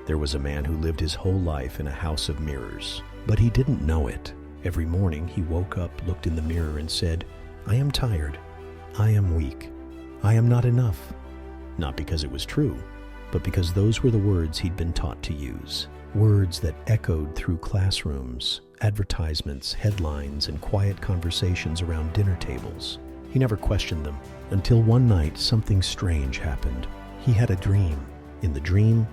There was a man who lived his whole life in a house of mirrors, but he didn't know it. Every morning he woke up, looked in the mirror and said, "I am tired. I am weak. I am not enough." Not because it was true, but because those were the words he'd been taught to use. Words that echoed through classrooms, advertisements, headlines, and quiet conversations around dinner tables. He never questioned them, until one night something strange happened. He had a dream. In the dream,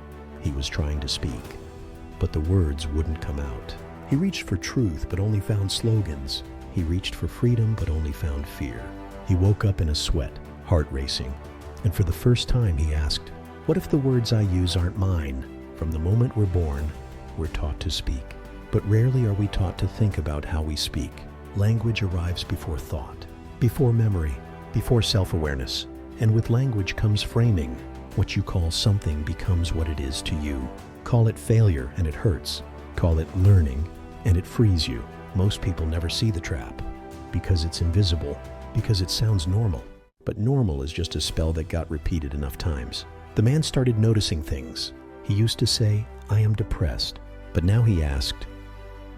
he was trying to speak, but the words wouldn't come out. He reached for truth, but only found slogans. He reached for freedom, but only found fear. He woke up in a sweat, heart racing, and for the first time he asked, "What if the words I use aren't mine?" From the moment we're born, we're taught to speak, but rarely are we taught to think about how we speak. Language arrives before thought, before memory, before self-awareness, and with language comes framing. What you call something becomes what it is to you. Call it failure and it hurts. Call it learning and it frees you. Most people never see the trap because it's invisible, because it sounds normal. But normal is just a spell that got repeated enough times. The man started noticing things. He used to say, "I am depressed," but now he asked,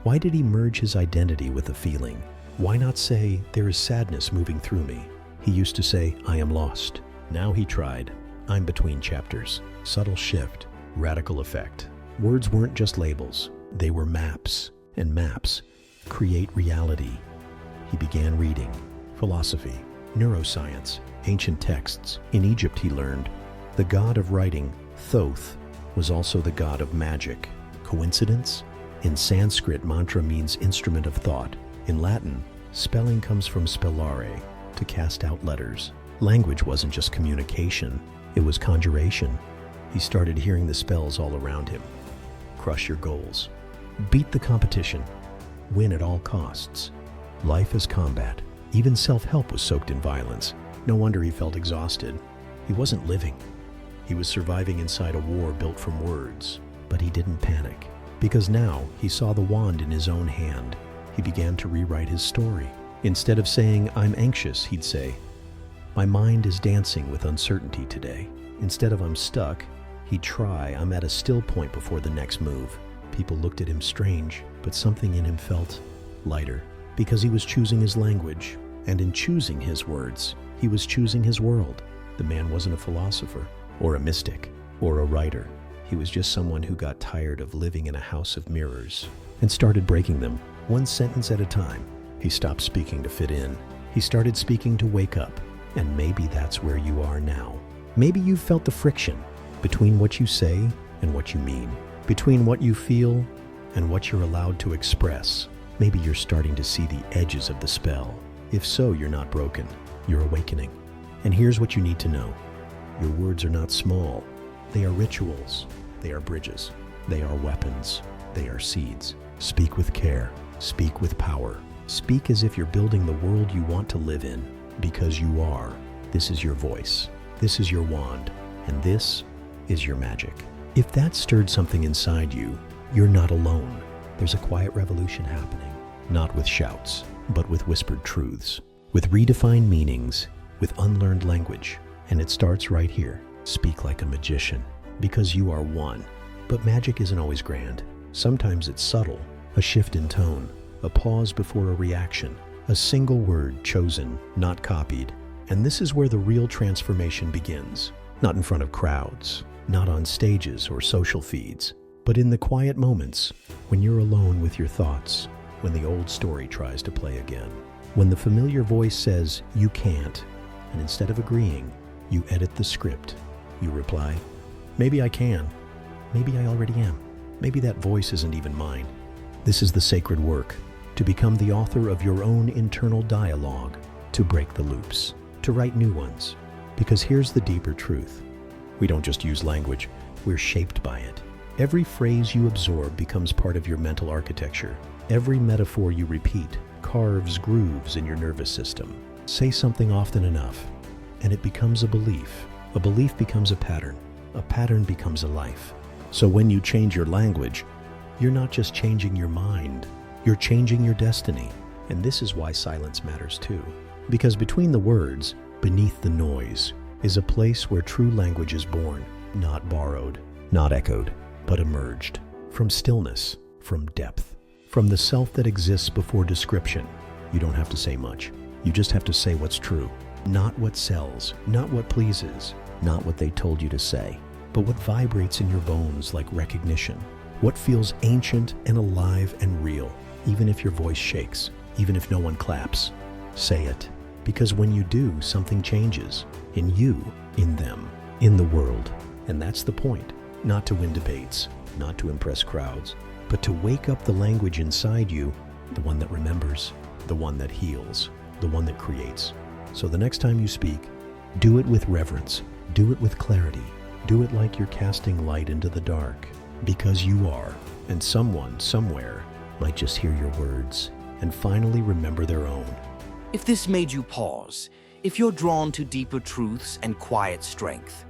why did he merge his identity with a feeling? Why not say, "There is sadness moving through me"? He used to say, "I am lost." Now he tried, "I'm between chapters." Subtle shift, radical effect. Words weren't just labels, they were maps, and maps create reality. He began reading philosophy, neuroscience, ancient texts. In Egypt, he learned the god of writing, Thoth, was also the god of magic. Coincidence? In Sanskrit, mantra means instrument of thought. In Latin, spelling comes from spellare, to cast out letters. Language wasn't just communication, it was conjuration. He started hearing the spells all around him. Crush your goals. Beat the competition. Win at all costs. Life is combat. Even self-help was soaked in violence. No wonder he felt exhausted. He wasn't living. He was surviving inside a war built from words. But he didn't panic, because now he saw the wand in his own hand. He began to rewrite his story. Instead of saying, "I'm anxious," he'd say, "My mind is dancing with uncertainty today." Instead of "I'm stuck," he'd try, "I'm at a still point before the next move." People looked at him strange, but something in him felt lighter, because he was choosing his language, and in choosing his words, he was choosing his world. The man wasn't a philosopher, or a mystic, or a writer. He was just someone who got tired of living in a house of mirrors and started breaking them, one sentence at a time. He stopped speaking to fit in. He started speaking to wake up, and maybe that's where you are now. Maybe you've felt the friction between what you say and what you mean, between what you feel and what you're allowed to express. Maybe you're starting to see the edges of the spell. If so, you're not broken, you're awakening. And here's what you need to know. Your words are not small. They are rituals. They are bridges. They are weapons. They are seeds. Speak with care. Speak with power. Speak as if you're building the world you want to live in, because you are. This is your voice. This is your wand. And this is your magic. If that stirred something inside you, you're not alone. There's a quiet revolution happening, not with shouts, but with whispered truths, with redefined meanings, with unlearned language. And it starts right here. Speak like a magician, because you are one. But magic isn't always grand. Sometimes it's subtle, a shift in tone, a pause before a reaction, a single word chosen, not copied. And this is where the real transformation begins. Not in front of crowds, not on stages or social feeds, but in the quiet moments when you're alone with your thoughts, when the old story tries to play again, when the familiar voice says, "You can't," and instead of agreeing, you edit the script. You reply, "Maybe I can. Maybe I already am. Maybe that voice isn't even mine." This is the sacred work, to become the author of your own internal dialogue, to break the loops, to write new ones. Because here's the deeper truth. We don't just use language, we're shaped by it. Every phrase you absorb becomes part of your mental architecture. Every metaphor you repeat carves grooves in your nervous system. Say something often enough, and it becomes a belief. A belief becomes a pattern becomes a life. So when you change your language, you're not just changing your mind, you're changing your destiny. And this is why silence matters too. Because between the words, beneath the noise, is a place where true language is born, not borrowed, not echoed, but emerged. From stillness, from depth, from the self that exists before description. You don't have to say much. You just have to say what's true. Not what sells, not what pleases, not what they told you to say, but what vibrates in your bones like recognition. What feels ancient and alive and real, even if your voice shakes, even if no one claps. Say it, because when you do, something changes. In you, in them, in the world. And that's the point. Not to win debates, not to impress crowds, but to wake up the language inside you, the one that remembers, the one that heals, the one that creates. So the next time you speak, do it with reverence, do it with clarity, do it like you're casting light into the dark, because you are, and someone, somewhere, might just hear your words and finally remember their own. If this made you pause, if you're drawn to deeper truths and quiet strength,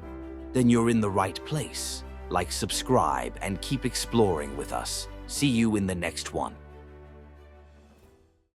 then you're in the right place. Like, subscribe, and keep exploring with us. See you in the next one.